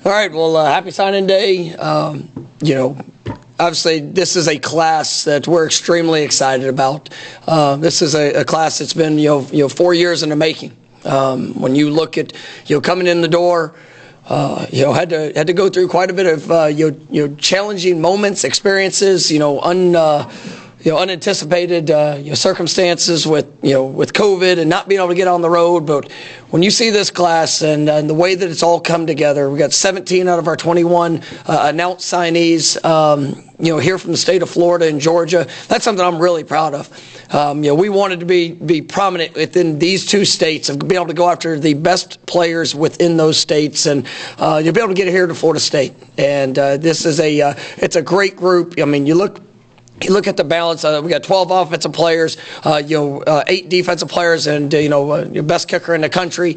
All right, well, happy signing day. Obviously, this is a class that we're extremely excited about. This is a class that's been, 4 years in the making. When you look at, coming in the door, had to go through quite a bit of, challenging moments, experiences, unanticipated circumstances with COVID and not being able to get on the road. But when you see this class and the way that it's all come together, we got 17 out of our 21 announced signees, here from the state of Florida and Georgia. That's something I'm really proud of. We wanted to be prominent within these two states and be able to go after the best players within those states, and you'll be able to get here to Florida State. And this is it's a great group. I mean, you look at the balance. We got 12 offensive players, 8 defensive players, and your best kicker in the country.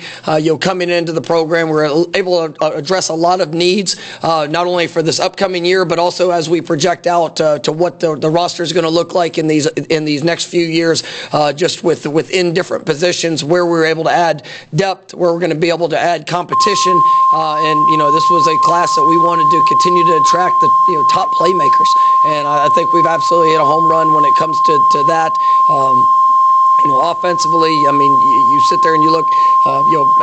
Coming into the program, we're able to address a lot of needs, not only for this upcoming year, but also as we project out to what the roster is going to look like in these next few years. Just within different positions, where we're able to add depth, where we're going to be able to add competition, and this was a class that we wanted to continue to attract the top playmakers, and I think we've absolutely hit a home run when it comes to that. Offensively, I mean, you sit there and you look,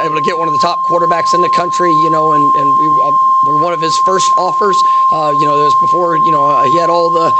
able to get one of the top quarterbacks in the country, and we're one of his first offers. It was before, he had all the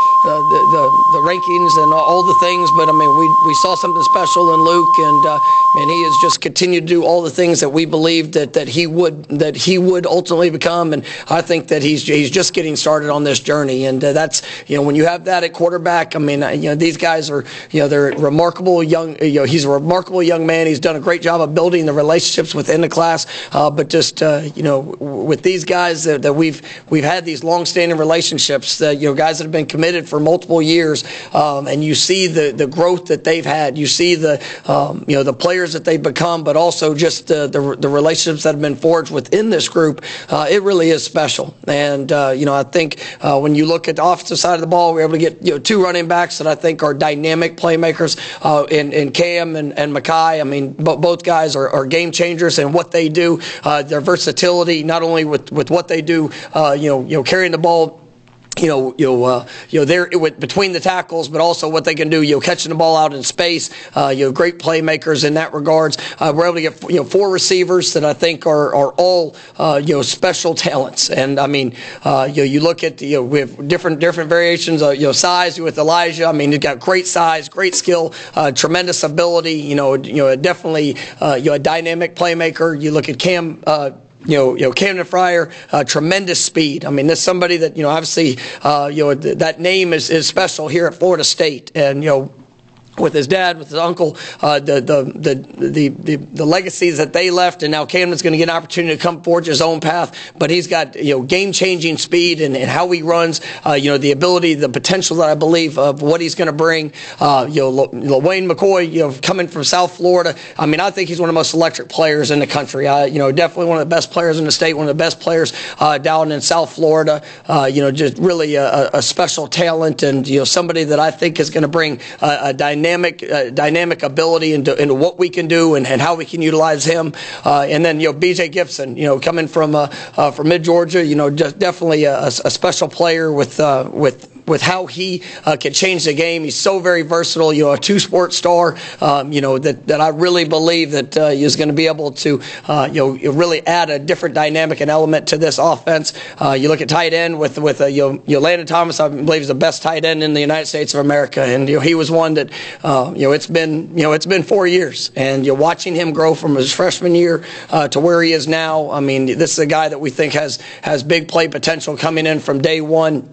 rankings and all the things, but I mean, we saw something special in Luke, and he has just continued to do all the things that we believed that he would ultimately become, and I think that he's just getting started on this journey, and that's when you have that at quarterback. I mean, these guys are they're remarkable young. He's a remarkable young man. He's done a great job of building the relationships within the class, but just with these guys that we've had these long-standing relationships, guys that have been committed for multiple years, and you see the growth that they've had. You see the players that they've become, but also just the relationships that have been forged within this group. It really is special, and I think when you look at the offensive side of the ball, we're able to get 2 running backs that I think are dynamic playmakers in Cam and Makai. I mean, both guys are game changers in what they do. Their versatility, not only with what they do, carrying the ball, there between the tackles, but also what they can do, catching the ball out in space. Great playmakers in that regards. We're able to get 4 receivers that I think are all special talents. And I mean, you look at we have different variations of size with Elijah. I mean, he's got great size, great skill, tremendous ability. Definitely a dynamic playmaker. You look at Cam. Camden Fryer, tremendous speed. I mean, there's somebody that, obviously, that name is special here at Florida State. And, with his dad, with his uncle, the legacies that they left, and now Camden's going to get an opportunity to come forge his own path. But he's got game-changing speed and how he runs, the ability, the potential that I believe of what he's going to bring. Wayne McCoy, coming from South Florida. I mean, I think he's one of the most electric players in the country. Definitely one of the best players in the state, one of the best players down in South Florida. Just really a special talent, and somebody that I think is going to bring a dynamic ability into what we can do and how we can utilize him. And then BJ Gibson, coming from mid Georgia, just definitely a special player with how he can change the game. He's so very versatile, a 2-sport star, that I really believe that is going to be able to, really add a different dynamic and element to this offense. You look at tight end with Landon Thomas. I believe is the best tight end in the United States of America, and he was one that, it's been 4 years, and you're watching him grow from his freshman year to where he is now. I mean, this is a guy that we think has big play potential coming in from day one.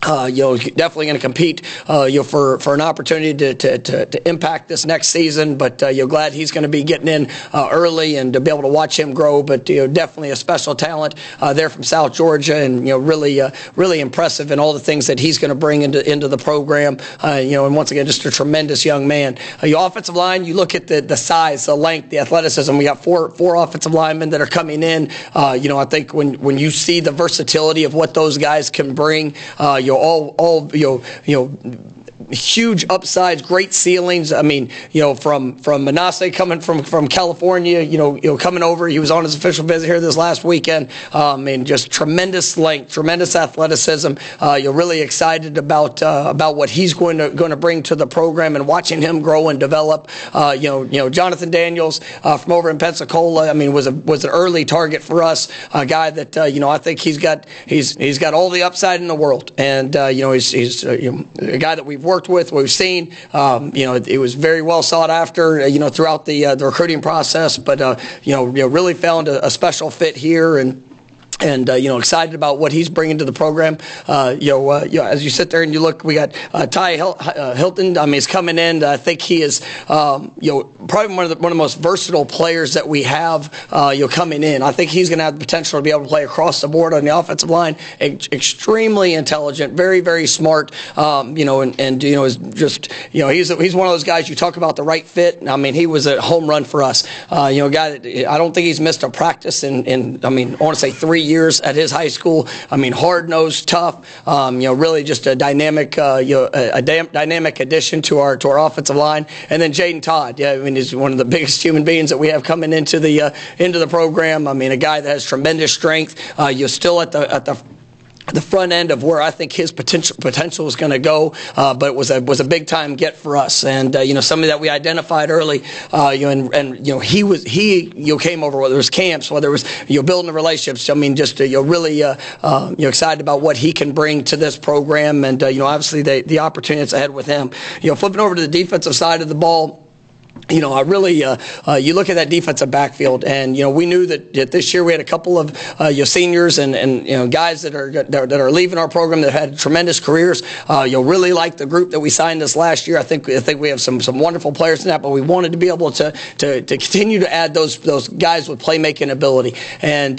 Definitely going to compete, for an opportunity to impact this next season. But glad he's going to be getting in early and to be able to watch him grow. But definitely a special talent there from South Georgia, and really impressive in all the things that he's going to bring into the program. And once again, just a tremendous young man. Your offensive line, you look at the size, the length, the athleticism. We got four offensive linemen that are coming in. I think when you see the versatility of what those guys can bring, huge upsides, great ceilings. I mean, from Manasseh coming from California, coming over. He was on his official visit here this last weekend. And just tremendous length, tremendous athleticism. You're really excited about what he's going to bring to the program and watching him grow and develop. Jonathan Daniels from over in Pensacola. I mean, was an early target for us. A guy that I think he's got all the upside in the world, and he's a guy that we've worked with, we've seen. It was very well sought after, throughout the recruiting process, but really found a special fit here, and excited about what he's bringing to the program. As you sit there and you look, we got Ty Hilton. I mean, he's coming in. I think he is, probably one of the most versatile players that we have. Coming in, I think he's going to have the potential to be able to play across the board on the offensive line. Extremely intelligent, very, very smart. Is just he's one of those guys. You talk about the right fit. I mean, he was a home run for us. A guy that I don't think he's missed a practice in I want to say 3 years at his high school. I mean, hard-nosed, tough. Really just a dynamic, dynamic addition to our offensive line. And then Jaden Todd. Yeah, I mean, he's one of the biggest human beings that we have coming into the program. I mean, a guy that has tremendous strength. You're still at the front end of where I think his potential is going to go, but it was a big time get for us, and somebody that we identified early, he came over, whether it was camps, whether it was building the relationships. I mean, just really excited about what he can bring to this program, and obviously the opportunity that's ahead with him. Flipping over to the defensive side of the ball. I really, you look at that defensive backfield, and we knew that this year we had a couple of seniors and guys that are leaving our program that had tremendous careers. Really like the group that we signed this last year. I think we have some wonderful players in that, but we wanted to be able to continue to add those guys with playmaking ability. And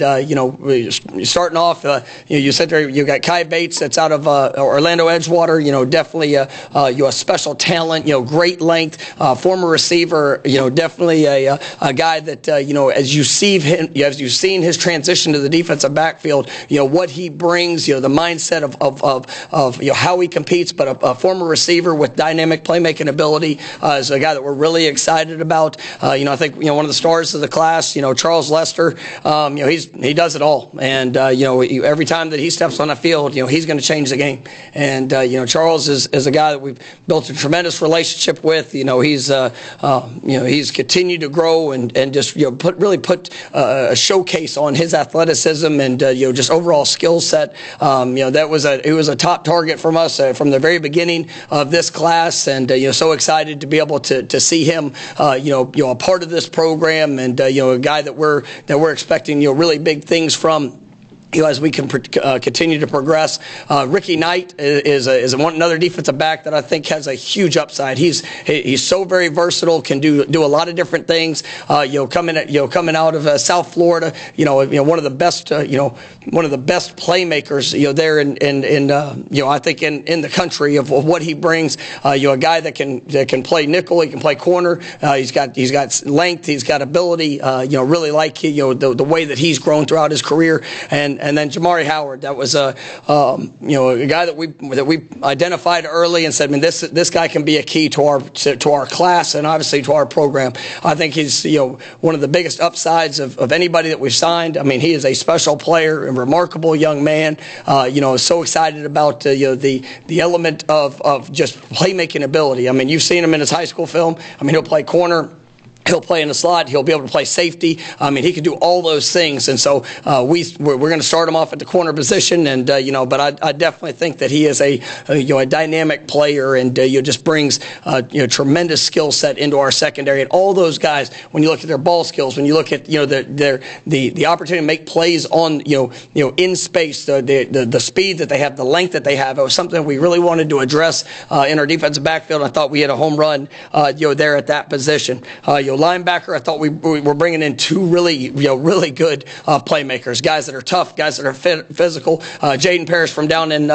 starting off, you sit there, you got Kai Bates that's out of Orlando Edgewater. Definitely a special talent. Great length, former receiver. Definitely a guy that as you've seen his transition to the defensive backfield, what he brings, the mindset of how he competes, but a former receiver with dynamic playmaking ability is a guy that we're really excited about. I think one of the stars of the class, Charles Lester, he does it all, and every time that he steps on the field, he's going to change the game. And Charles is a guy that we've built a tremendous relationship with. He's continued to grow and just put a showcase on his athleticism and just overall skill set. It was a top target from us from the very beginning of this class, and so excited to be able to see him a part of this program, and a guy that we're expecting really big things from. As we can continue to progress. Ricky Knight is another defensive back that I think has a huge upside. He's so very versatile, can do a lot of different things. Coming out of South Florida, one of the best playmakers there in I think in the country of what he brings. A guy that can play nickel, he can play corner. He's got length, he's got ability. Really like the way that he's grown throughout his career. And then Jamari Howard, that was a guy that we identified early and said, this guy can be a key to our class and obviously to our program. I think he's one of the biggest upsides of anybody that we've signed. I mean, he is a special player, a remarkable young man. So excited about the element of just playmaking ability. I mean, you've seen him in his high school film. I mean, he'll play corner. He'll play in the slot. He'll be able to play safety. I mean, he can do all those things. And so we're going to start him off at the corner position. And but I definitely think that he is a dynamic player, and just brings tremendous skill set into our secondary. And all those guys, when you look at their ball skills, when you look at the opportunity to make plays on in space, the speed that they have, the length that they have, it was something we really wanted to address in our defensive backfield. I thought we had a home run there at that position. Linebacker, I thought we were bringing in two really good playmakers, guys that are tough, guys that are physical. Jaden Parrish from down in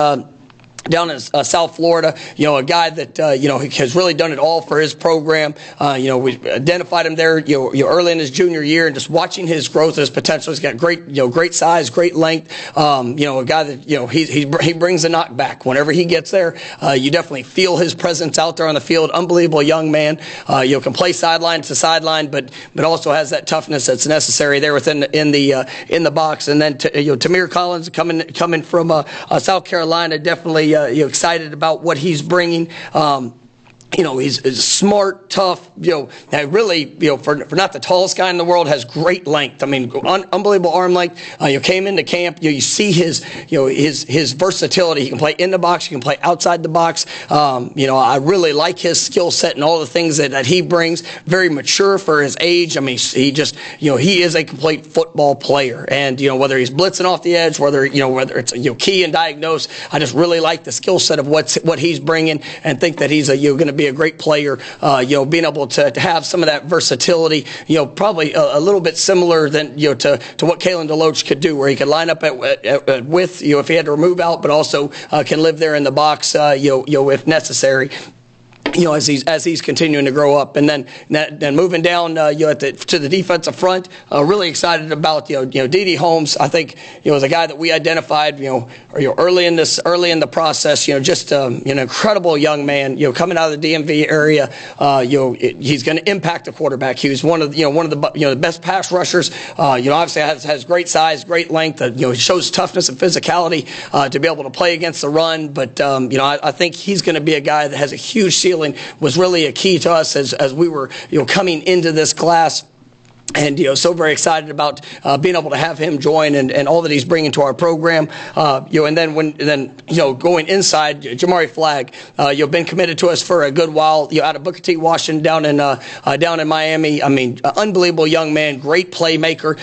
down in South Florida, a guy that has really done it all for his program. We identified him there, early in his junior year, and just watching his growth and his potential. He's got great size, great length. A guy that he brings a knockback whenever he gets there. You definitely feel his presence out there on the field. Unbelievable young man. Can play sideline to sideline, but also has that toughness that's necessary there within in the box. And then Tamir Collins coming from South Carolina, definitely. Excited about what he's bringing. He's smart, tough, really, for not the tallest guy in the world, has great length. I mean, unbelievable arm length. Came into camp, you see his versatility. He can play in the box, he can play outside the box. I really like his skill set and all the things that he brings. Very mature for his age. I mean, he is a complete football player. And, whether he's blitzing off the edge, whether it's, key and diagnose, I just really like the skill set of what he's bringing, and think that he's going to be a great player, being able to have some of that versatility, probably a little bit similar than, to what Kalen DeLoach could do, where he could line up at width, if he had to remove out, but also can live there in the box, if necessary. As he's continuing to grow up, and then moving down, to the defensive front, really excited about D.D. Holmes. I think is a guy that we identified early in the process. Just an incredible young man. Coming out of the DMV area, he's going to impact the quarterback. He was one of the best pass rushers. Obviously has great size, great length. Shows toughness and physicality to be able to play against the run. But I think he's going to be a guy that has a huge ceiling. Was really a key to us as we were coming into this class. And so very excited about being able to have him join and all that he's bringing to our program. And then going inside, Jamari Flagg, been committed to us for a good while. Out of Booker T. Washington down in Miami. I mean, unbelievable young man, great playmaker.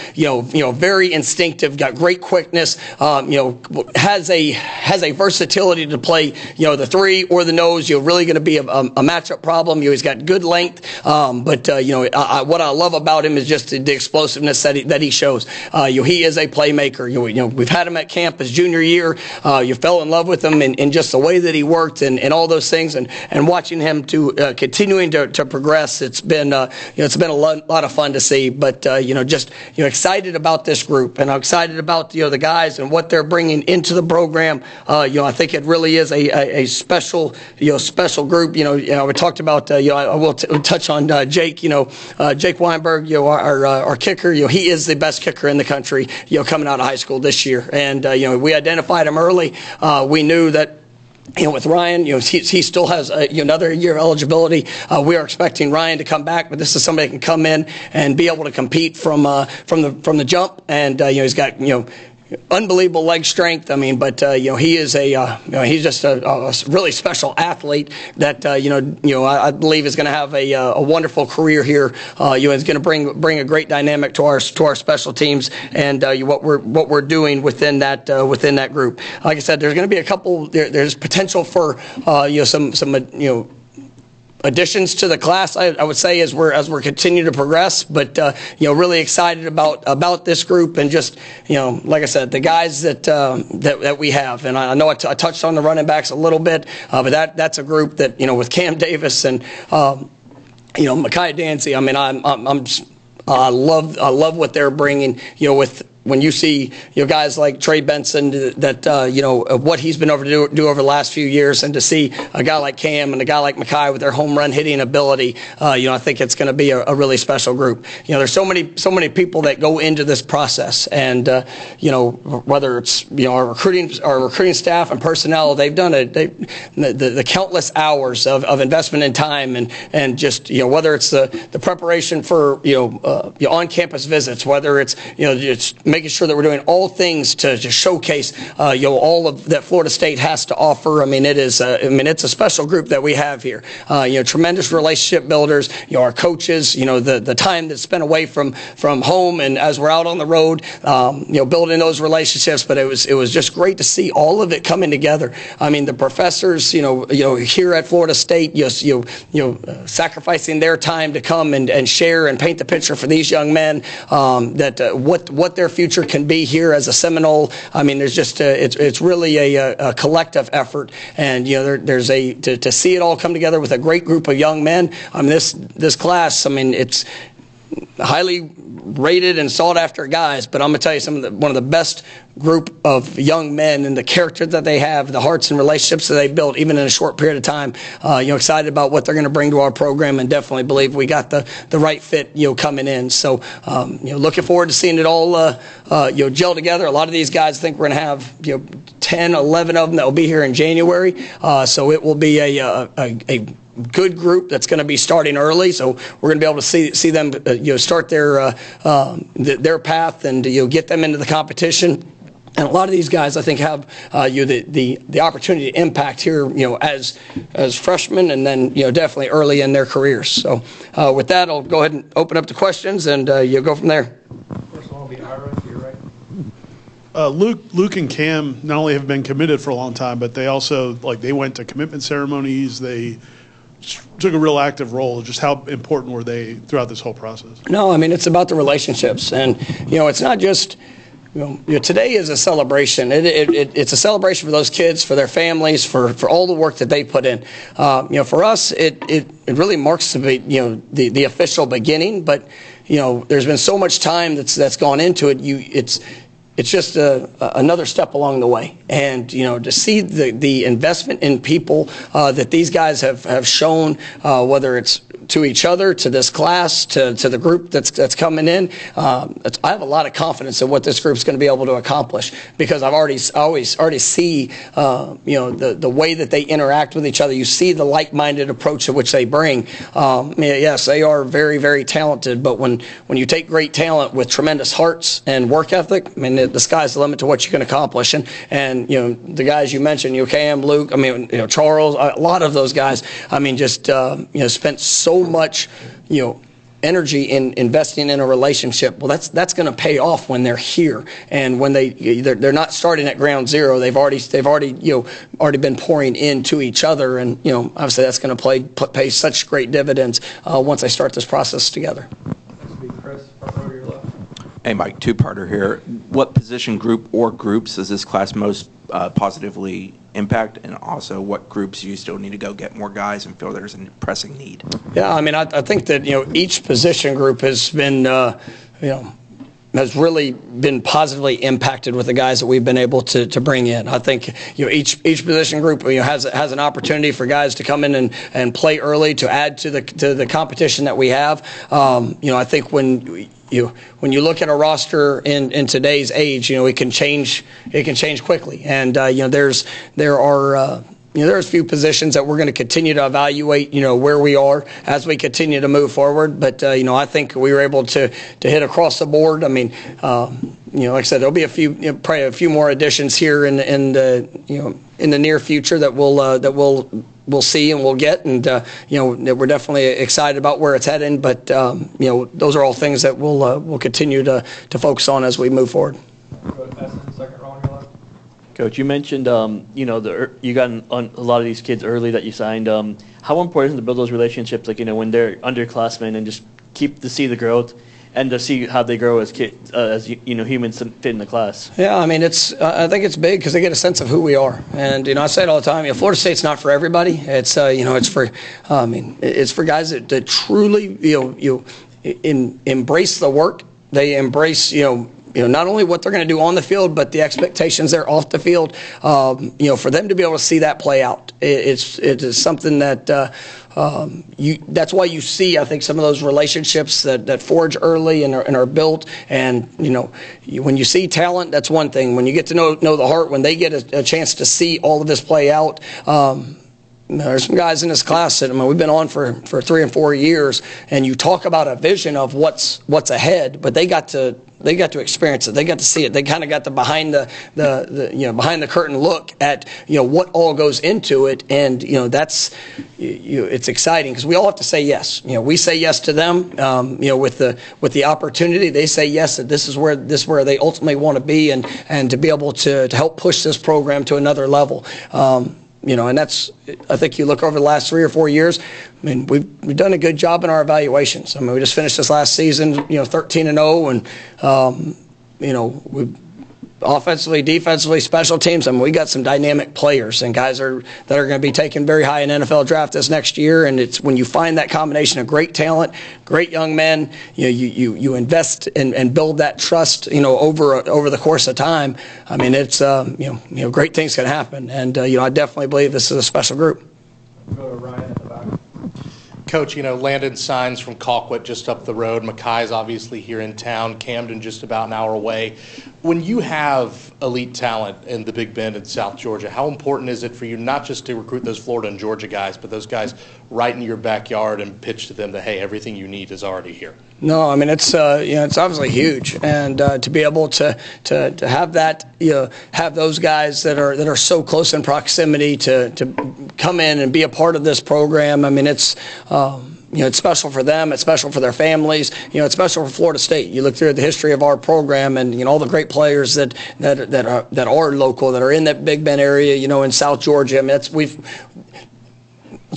Very instinctive, got great quickness. Has a versatility to play. The three or the nose. Really going to be a matchup problem. He's got good length. But what I love about him is just the explosiveness that he shows. He is a playmaker. We've had him at camp his junior year. You fell in love with him and just the way that he worked and all those things, and watching him to continuing to progress. It's been a lot of fun to see. But just excited about this group, and I'm excited about the guys and what they're bringing into the program. I think it really is a special group. We talked about. I will touch on Jake. Jake Weinberg. Our kicker, he is the best kicker in the country, coming out of high school this year. And, we identified him early. We knew that, with Ryan, he still has another year of eligibility. We are expecting Ryan to come back, but this is somebody that can come in and be able to compete from the jump. And, he's got, unbelievable leg strength. I mean, but he is he's just a really special athlete that I believe is going to have a wonderful career here. Is going to bring a great dynamic to our special teams and what we're doing within that group. Like I said, there's going to be a couple. There's potential for some additions to the class, I would say, as we're continuing to progress, but really excited about this group, and just like I said, the guys that we have. And I know I touched on the running backs a little bit, but that's a group that with Cam Davis and Micaiah Dancy. I mean, I love what they're bringing. When you see guys like Trey Benson, that what he's been able to do over the last few years, and to see a guy like Cam and a guy like Mekhi with their home run hitting ability, I think it's going to be a really special group. There's so many people that go into this process, and whether it's our recruiting staff and personnel, they've done the countless hours of investment in time, and just whether it's the preparation for on campus visits, whether it's just making sure that we're doing all things to showcase all of that Florida State has to offer. I mean, it's a special group that we have here. Tremendous relationship builders. Our coaches. The time that's spent away from home, and as we're out on the road, building those relationships. But it was just great to see all of it coming together. I mean, the professors, here at Florida State, sacrificing their time to come and share and paint the picture for these young men, that what their future future can be here as a Seminole. I mean, there's just it's really a collective effort, and there's to see it all come together with a great group of young men. I mean, this class, I mean, it's highly rated and sought after guys, but I'm gonna tell you one of the best group of young men, and the character that they have, the hearts and relationships that they built even in a short period of time. Excited about what they're going to bring to our program, and definitely believe we got the right fit coming in. So looking forward to seeing it all gel together. A lot of these guys, I think we're going to have 10, 11 of them that will be here in January. So it will be a good group that's going to be starting early, so we're going to be able to see them start their path and get them into the competition. And a lot of these guys, I think, have the opportunity to impact here, as freshmen, and then definitely early in their careers. So with that, I'll go ahead and open up the questions, and you'll go from there. First one will be Ira, to your right. Luke and Cam not only have been committed for a long time, but they also they went to commitment ceremonies. They took a real active role. Just how important were they throughout this whole process? No, I mean, it's about the relationships, and it's not just. Today is a celebration. It's a celebration for those kids, for their families, for all the work that they put in. For us, it really marks the official beginning. But there's been so much time that's gone into it. It's just another step along the way, and to see the investment in people that these guys have shown, whether it's to each other, to this class, to the group that's coming in. I have a lot of confidence in what this group's going to be able to accomplish, because I already see the way that they interact with each other. You see the like-minded approach to which they bring. Yes, they are very, very talented, but when you take great talent with tremendous hearts and work ethic, I mean, the sky's the limit to what you can accomplish. And the guys you mentioned, Cam, Luke, I mean, Charles, a lot of those guys, I mean, just spent so much energy in investing in a relationship. Well, that's going to pay off when they're here, and when they're not starting at ground zero. They've already been pouring into each other, and obviously that's going to pay such great dividends once they start this process together. Next will be Chris, front row to your left. Hey, Mike, two-parter here. What position group or groups does this class most positively impact, and also what groups you still need to go get more guys and feel there's a pressing need? Yeah, I mean, I think that each position group has been has really been positively impacted with the guys that we've been able to bring in. I think each position group has an opportunity for guys to come in and play early, to add to the competition that we have. I think when you look at a roster in today's age, it can change quickly, and there's a few positions that we're going to continue to evaluate, where we are as we continue to move forward. But, I think we were able to hit across the board. I mean, like I said, there'll be probably a few more additions here in the near future that we'll see and we'll get. And, we're definitely excited about where it's heading. But, those are all things that we'll continue to focus on as we move forward. Go to Essen, second row on your left. Coach, you mentioned, you got a lot of these kids early that you signed. How important is it to build those relationships, when they're underclassmen, and just to see the growth and to see how they grow as kids, humans fit in the class? Yeah, I mean, I think it's big because they get a sense of who we are. And, I say it all the time, Florida State's not for everybody. It's, it's for guys that truly, embrace the work. They embrace, not only what they're going to do on the field, but the expectations there off the field. For them to be able to see that play out, it is something that that's why you see, I think, some of those relationships that forge early and are built. And when you see talent, that's one thing. When you get to know the heart, when they get a chance to see all of this play out. There's some guys in this class that we've been on for 3 and 4 years, and you talk about a vision of what's ahead, but they got to experience it. They got to see it. They kind of got the behind the curtain look at what all goes into it, and it's exciting because we all have to say yes. We say yes to them. With the opportunity, they say yes that this is where they ultimately want to be, and to be able to help push this program to another level. And that's, I think you look over the last 3 or 4 years, I mean, we've done a good job in our evaluations. I mean, we just finished this last season, 13-0, and we offensively, defensively, special teams. I mean, we got some dynamic players and guys that are going to be taken very high in NFL draft this next year. And it's when you find that combination of great talent, great young men, you invest and build that trust, over the course of time. I mean, it's great things can happen. And I definitely believe this is a special group. Go to Ryan at the back. Coach, Landon signs from Colquitt just up the road. Mackay's obviously here in town. Camden just about an hour away. When you have elite talent in the Big Bend in South Georgia, how important is it for you not just to recruit those Florida and Georgia guys, but those guys right in your backyard and pitch to them that, hey, everything you need is already here? No, I mean it's obviously huge, and to be able to have that, have those guys that are so close in proximity to come in and be a part of this program. I mean it's special for them. It's special for their families. It's special for Florida State. You look through the history of our program, and all the great players that are local, that are in that Big Bend area. In South Georgia. I mean that's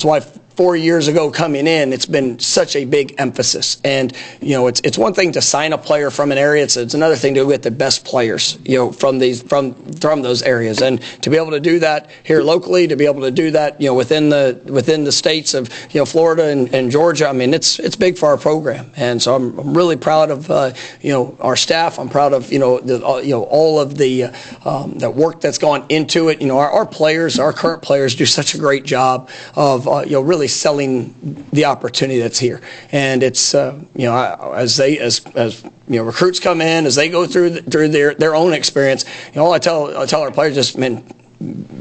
why 4 years ago coming in, it's been such a big emphasis. And, it's one thing to sign a player from an area. It's another thing to get the best players, from those areas. And to be able to do that here locally, to be able to do that, within the states of, Florida and Georgia, I mean, it's big for our program. And so I'm really proud of, our staff. I'm proud of, all of the work that's gone into it. Our players, our current players do such a great job of, really selling the opportunity that's here. And it's as recruits come in, as they go through their own experience, I tell our players, just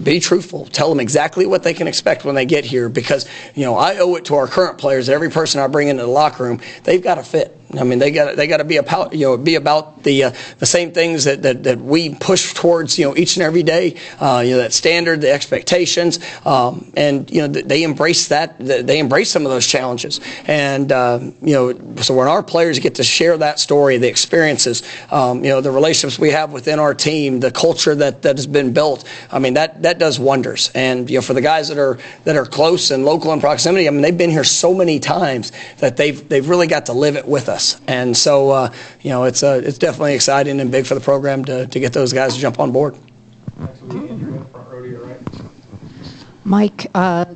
be truthful. Tell them exactly what they can expect when they get here, because I owe it to our current players. Every person I bring into the locker room, they've got to fit. I mean, they got to be about the same things that we push towards each and every day. That standard, the expectations, and they embrace that. They embrace some of those challenges, and so when our players get to share that story, the experiences, the relationships we have within our team, the culture that has been built. I mean, that does wonders. And for the guys that are close and local in proximity, I mean, they've been here so many times that they've really got to live it with us. And so, it's definitely exciting and big for the program to get those guys to jump on board. Next week, Andrew, in the front row to your right. Mike,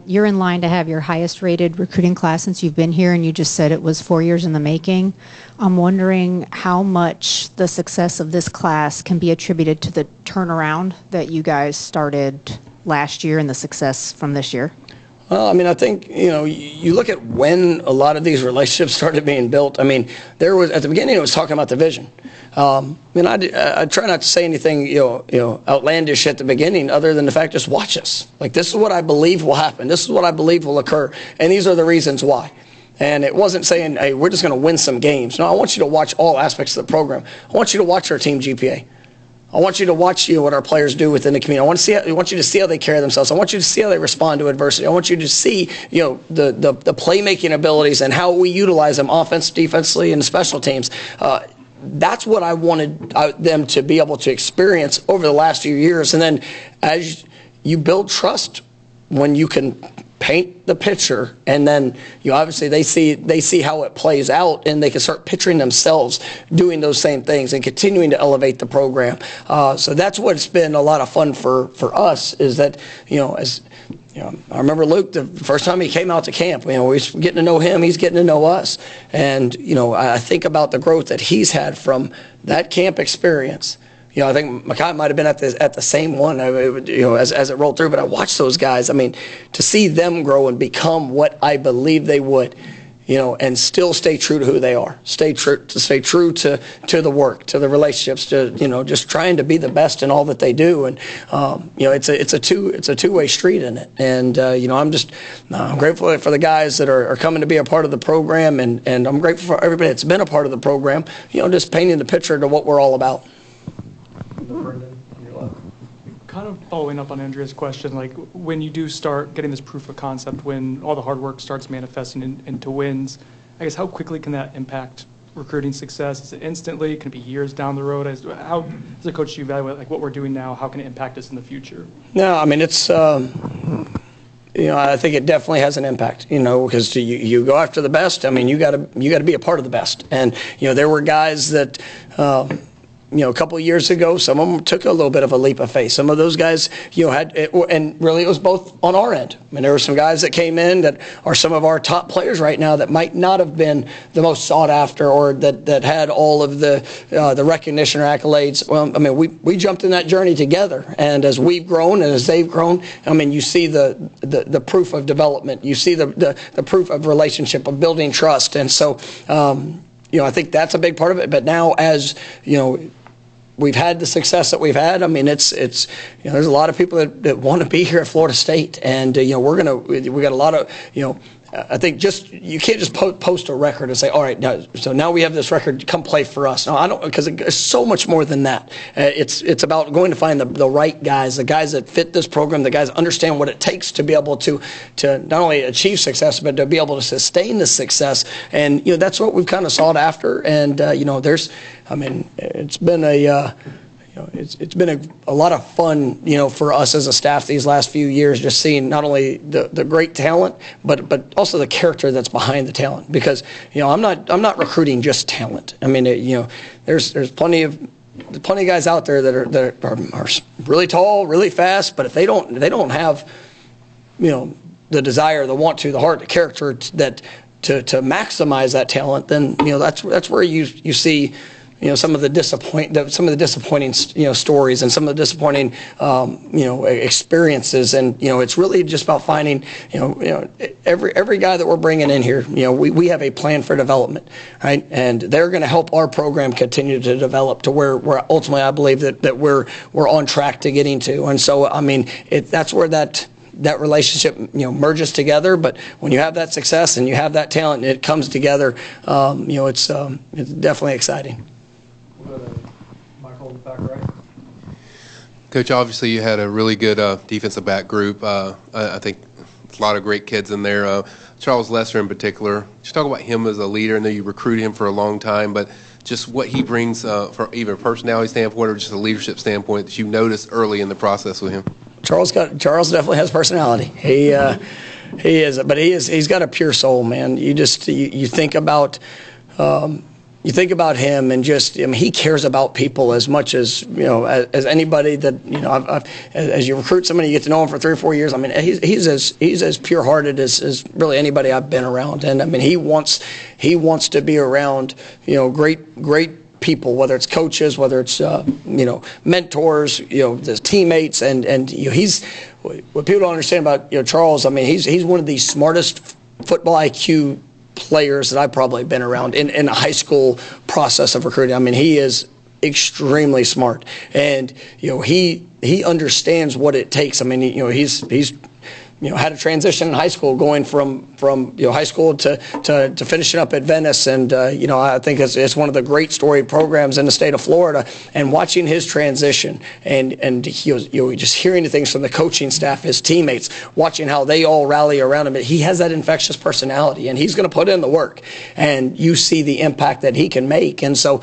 you're in line to have your highest rated recruiting class since you've been here, and you just said it was 4 years in the making. I'm wondering how much the success of this class can be attributed to the turnaround that you guys started last year and the success from this year. Well, I mean, I think, you look at when a lot of these relationships started being built. I mean, there was, at the beginning, it was talking about the vision. I try not to say anything, outlandish at the beginning, other than the fact, just watch us. Like, this is what I believe will happen. This is what I believe will occur. And these are the reasons why. And it wasn't saying, hey, we're just going to win some games. No, I want you to watch all aspects of the program. I want you to watch our team GPA. I want you to watch what our players do within the community. I want you to see how they carry themselves. I want you to see how they respond to adversity. I want you to see the playmaking abilities and how we utilize them offense, defensively, and special teams. That's what I wanted them to be able to experience over the last few years. And then as you build trust, when you can paint the picture, and then obviously they see how it plays out, and they can start picturing themselves doing those same things and continuing to elevate the program. So that's what's been a lot of fun for us, is that I remember Luke, the first time he came out to camp, we was getting to know him, he's getting to know us, and I think about the growth that he's had from that camp experience. I think Mackay might have been at the same one, as it rolled through. But I watched those guys. I mean, to see them grow and become what I believe they would, and still stay true to who they are, stay true to the work, to the relationships, to just trying to be the best in all that they do. And it's a two-way street in it. And I'm grateful for the guys that are coming to be a part of the program, and I'm grateful for everybody that's been a part of the program. Just painting the picture to what we're all about. Brendan, on your left. Kind of following up on Andrea's question, like when you do start getting this proof of concept, when all the hard work starts manifesting into wins, I guess how quickly can that impact recruiting success? Is it instantly? Can it be years down the road? How, as a coach, do you evaluate like what we're doing now? How can it impact us in the future? No, I mean it's. I think it definitely has an impact. Because you go after the best. I mean, you got to be a part of the best. And there were guys that. a couple of years ago, some of them took a little bit of a leap of faith. Some of those guys, had, and really it was both on our end. I mean, there were some guys that came in that are some of our top players right now that might not have been the most sought after, or that had all of the recognition or accolades. Well, I mean, we jumped in that journey together, and as we've grown and as they've grown, I mean, you see the proof of development. You see the proof of relationship, of building trust, and so. I think that's a big part of it. But now, as we've had the success that we've had. I mean, it's there's a lot of people that want to be here at Florida State, and we got a lot of I think you can't just post a record and say, all right, now we have this record, come play for us. No, I don't, because it's so much more than that. It's about going to find the right guys, the guys that fit this program, the guys that understand what it takes to be able to not only achieve success, but to be able to sustain the success. And that's what we've kind of sought after. And it's been it's been a lot of fun, for us as a staff these last few years, just seeing not only the great talent, but also the character that's behind the talent. Because I'm not recruiting just talent. I mean, there's plenty of guys out there that are really tall, really fast, but if they don't have the desire, the want to, the heart, the character that to maximize that talent, then that's where you see. Some of the disappointing stories and some of the disappointing experiences, and it's really just about finding every guy that we're bringing in here. We have a plan for development, right? And they're going to help our program continue to develop to where ultimately I believe that we're on track to getting to. And so I mean that's where that relationship merges together. But when you have that success and you have that talent and it comes together, it's definitely exciting. We'll go to Michael back right. Coach, obviously you had a really good defensive back group. I think a lot of great kids in there. Charles Lesser in particular. Just talk about him as a leader. I know you recruited him for a long time, but just what he brings from either a personality standpoint or just a leadership standpoint that you noticed early in the process with him. Charles definitely has personality. He is, but he's got a pure soul, man. You think about. You think about him, and he cares about people as much as as anybody that as you recruit somebody, you get to know him for 3 or 4 years. I mean, he's as pure-hearted as really anybody I've been around, and I mean he wants to be around great people, whether it's coaches, whether it's mentors, his teammates, and he's what people don't understand about Charles. I mean, he's one of the smartest football IQ players that I've probably been around in a high school process of recruiting. I mean, he is extremely smart, and he understands what it takes. I mean, he's had a transition in high school, going from high school to finishing up at Venice, and I think it's one of the great storied programs in the state of Florida. And watching his transition, and just hearing the things from the coaching staff, his teammates, watching how they all rally around him. He has that infectious personality, and he's going to put in the work, and you see the impact that he can make. And so,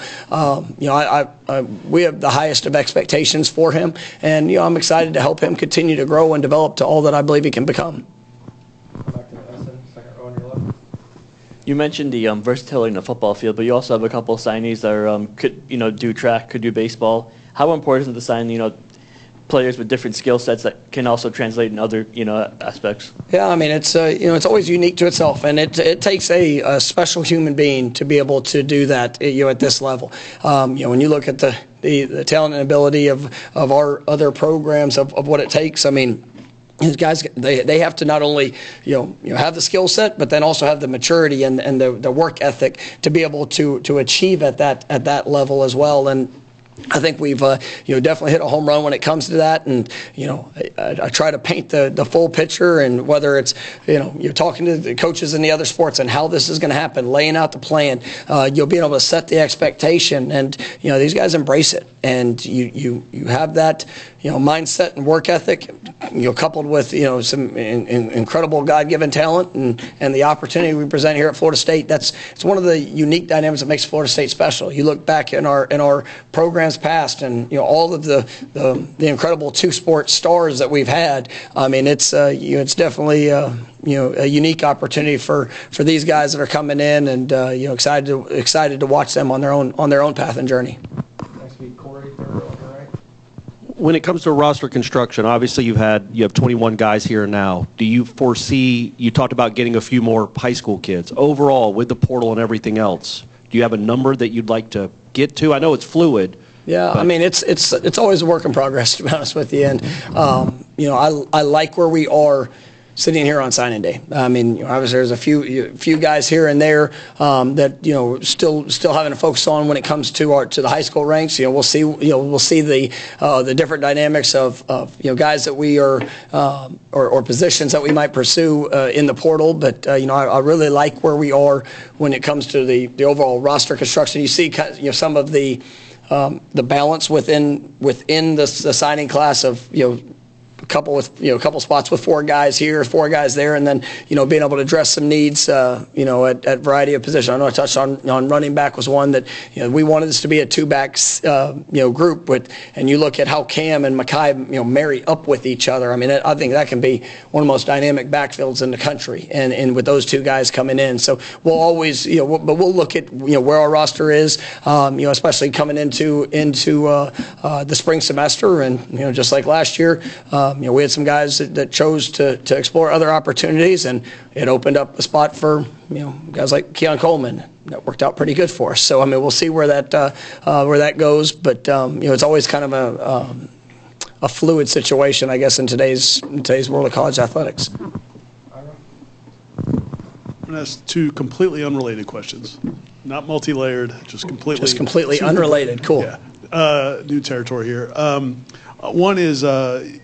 we have the highest of expectations for him, and I'm excited to help him continue to grow and develop to all that I believe he can become. Back to Essen, second row on your left. You mentioned the versatility in the football field, but you also have a couple of signees that could do track, could do baseball. How important is it to sign players with different skill sets that can also translate in other aspects? Yeah, I mean it's always unique to itself, and it takes a special human being to be able to do that at this level. When you look at the talent and ability of our other programs of what it takes, I mean, these guys they have to not only have the skill set, but then also have the maturity and the work ethic to be able to achieve at that level as well. And I think we've definitely hit a home run when it comes to that, and I try to paint the full picture, and whether it's you're talking to the coaches in the other sports and how this is going to happen, laying out the plan, you'll be able to set the expectation, and these guys embrace it, and you have that mindset and work ethic, coupled with some incredible God-given talent and the opportunity we present here at Florida State. It's one of the unique dynamics that makes Florida State special. You look back in our programs past, and all of the incredible two-sport stars that we've had. I mean, it's definitely a unique opportunity for these guys that are coming in, and excited to watch them on their own path and journey. Next week. when it comes to roster construction, obviously you have 21 guys here now. Do you foresee, you talked about getting a few more high school kids. Overall, with the portal and everything else, do you have a number that you'd like to get to? I know it's fluid. Yeah, I mean, it's always a work in progress, to be honest with you. And, I like where we are sitting here on signing day. I mean, obviously there's a few guys here and there that still having to focus on when it comes to the high school ranks. We'll see the different dynamics of guys that we are or positions that we might pursue in the portal. But I really like where we are when it comes to the overall roster construction. You see some of the balance within the signing class of a couple spots with 4 guys here, 4 guys there, and then being able to address some needs at variety of positions. I know I touched on running back was one that we wanted this to be a 2-back group and you look at how Cam and Makai marry up with each other. I mean, I think that can be one of the most dynamic backfields in the country, and with those 2 guys coming in. So we'll always but we'll look at where our roster is, especially coming into the spring semester, and just like last year. We had some guys that chose to explore other opportunities, and it opened up a spot for guys like Keon Coleman. That worked out pretty good for us. So I mean, we'll see where that goes, but it's always kind of a fluid situation, I guess, in today's world of college athletics. I'm going to ask 2 completely unrelated questions, not multi-layered, just completely unrelated. Cool. Yeah, new territory here. One is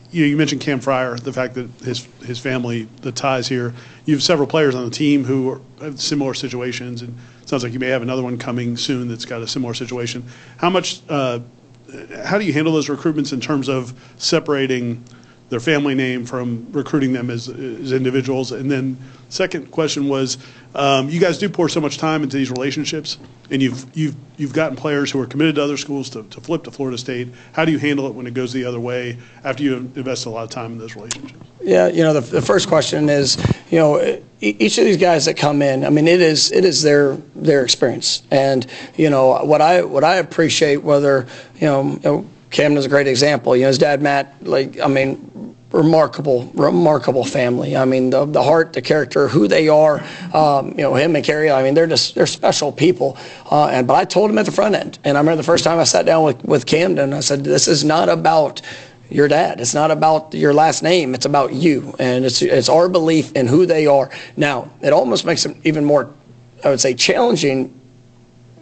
you mentioned Cam Fryer, the fact that his family, the ties here. You have several players on the team who have similar situations, and it sounds like you may have another one coming soon that's got a similar situation. How do you handle those recruitments in terms of separating their family name from recruiting them as individuals? And then second question was, you guys do pour so much time into these relationships, and you've gotten players who are committed to other schools to flip to Florida State. How do you handle it when it goes the other way after you invest a lot of time in those relationships? Yeah, the first question is, each of these guys that come in, I mean, it is their experience, and what I appreciate, whether Camden's a great example. His dad Matt, remarkable family. I mean, the heart, the character, who they are. Him and Carrie. I mean, they're special people. But I told him at the front end, and I remember the first time I sat down with Camden, I said, "This is not about your dad. It's not about your last name. It's about you, and it's our belief in who they are." Now, it almost makes them even more, I would say, challenging,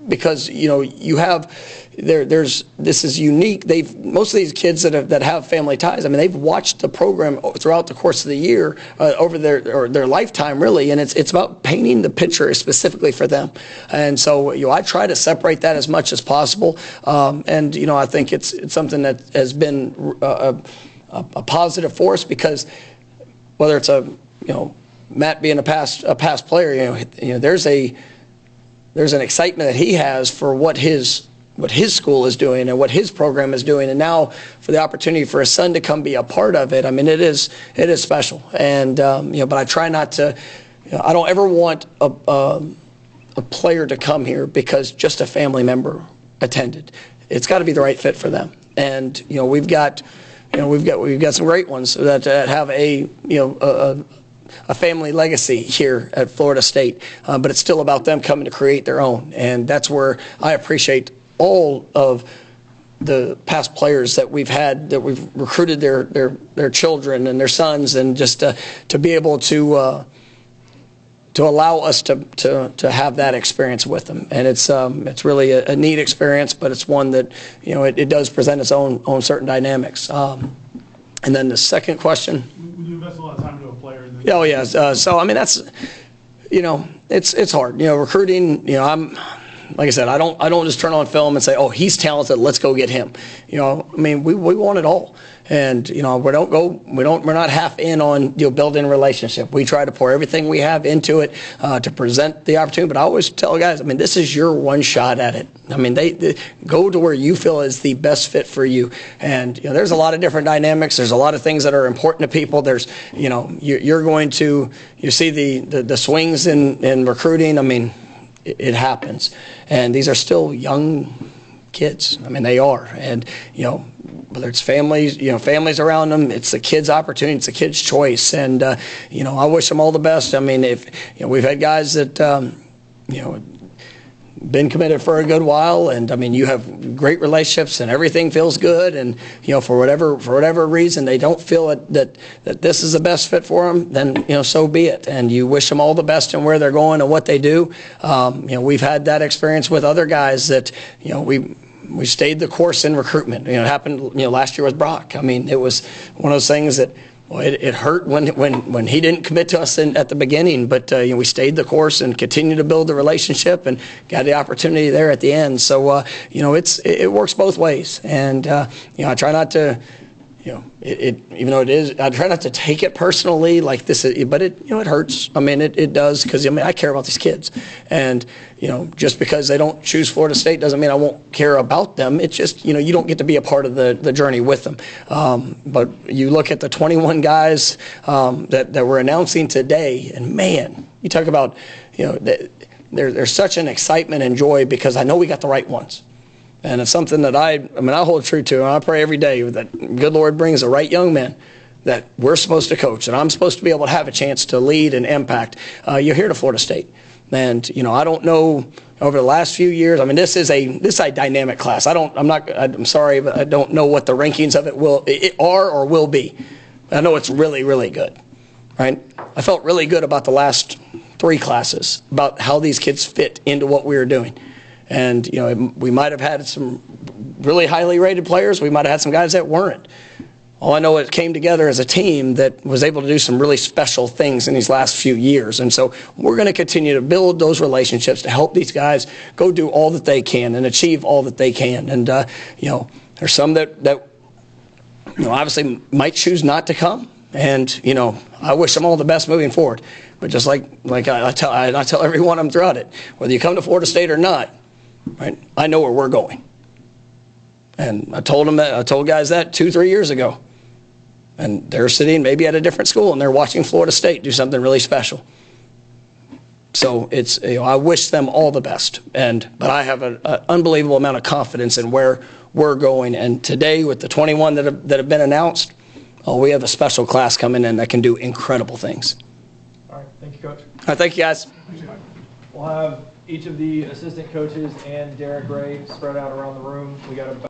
because you have this is unique. Most of these kids that have family ties, I mean, they've watched the program throughout the course of the year, over their lifetime, really, and it's about painting the picture specifically for them. And so I try to separate that as much as possible, and I think it's something that has been a positive force, because whether it's Matt being a past player, there's an excitement that he has for what his school is doing and what his program is doing, and now for the opportunity for his son to come be a part of it. I mean, it is special, and but I try not to. I don't ever want a player to come here because just a family member attended. It's got to be the right fit for them, and we've got some great ones that have a family legacy here at Florida State, but it's still about them coming to create their own, and that's where I appreciate all of the past players that we've had, that we've recruited their children and their sons, and just to be able to allow us to have that experience with them. And it's really a neat experience, but it's one that it does present its own certain dynamics. And then the second question. When you invest a lot of time into a player. Oh yeah. So I mean, that's it's hard. Recruiting. Like I said, I don't just turn on film and say, "Oh, he's talented, let's go get him." I mean, we want it all, and we're not half in on building a relationship. We try to pour everything we have into it to present the opportunity. But I always tell guys, I mean, this is your one shot at it. I mean, they go to where you feel is the best fit for you, and there's a lot of different dynamics. There's a lot of things that are important to people. There's you're going to see the swings in recruiting. I mean, it happens, and these are still young kids. I mean, they are, and whether it's families, families around them, it's the kid's opportunity, it's the kid's choice. And, I wish them all the best. I mean, if, we've had guys that, been committed for a good while, and I mean, you have great relationships and everything feels good, and for whatever reason they don't feel that this is the best fit for them, then so be it. And you wish them all the best in where they're going and what they do. We've had that experience with other guys that we stayed the course in recruitment. It happened last year with Brock. I mean, it was one of those things that. Well, it hurt when he didn't commit to us at the beginning, but we stayed the course and continued to build the relationship and got the opportunity there at the end. So it works both ways, and I try not to. Even though it is, I try not to take it personally like this, but it hurts. I mean, it does, because I care about these kids, and just because they don't choose Florida State doesn't mean I won't care about them. It's just you don't get to be a part of the journey with them. But you look at the 21 guys that we're announcing today, and man, you talk about there's such an excitement and joy because I know we got the right ones. And it's something that I hold true to, and I pray every day that good Lord brings the right young men that we're supposed to coach, and I'm supposed to be able to have a chance to lead and impact. You're here to Florida State, and I don't know over the last few years. I mean, this is a dynamic class. I'm sorry, but I don't know what the rankings of it are or will be. I know it's really, really good, right? I felt really good about the last 3 classes, about how these kids fit into what we were doing. And, we might have had some really highly rated players. We might have had some guys that weren't. All I know, it came together as a team that was able to do some really special things in these last few years. And so we're going to continue to build those relationships to help these guys go do all that they can and achieve all that they can. And, there's some that obviously might choose not to come. And, I wish them all the best moving forward. But just like I tell every one of them throughout it, whether you come to Florida State or not, right? I know where we're going, and I told guys that 2-3 years ago, and they're sitting maybe at a different school and they're watching Florida State do something really special. So it's I wish them all the best, but I have an unbelievable amount of confidence in where we're going. And today, with the 21 that have been announced, we have a special class coming in that can do incredible things. All right, thank you, Coach. All right, thank you, guys. We'll have each of the assistant coaches and Derek Ray spread out around the room. We got about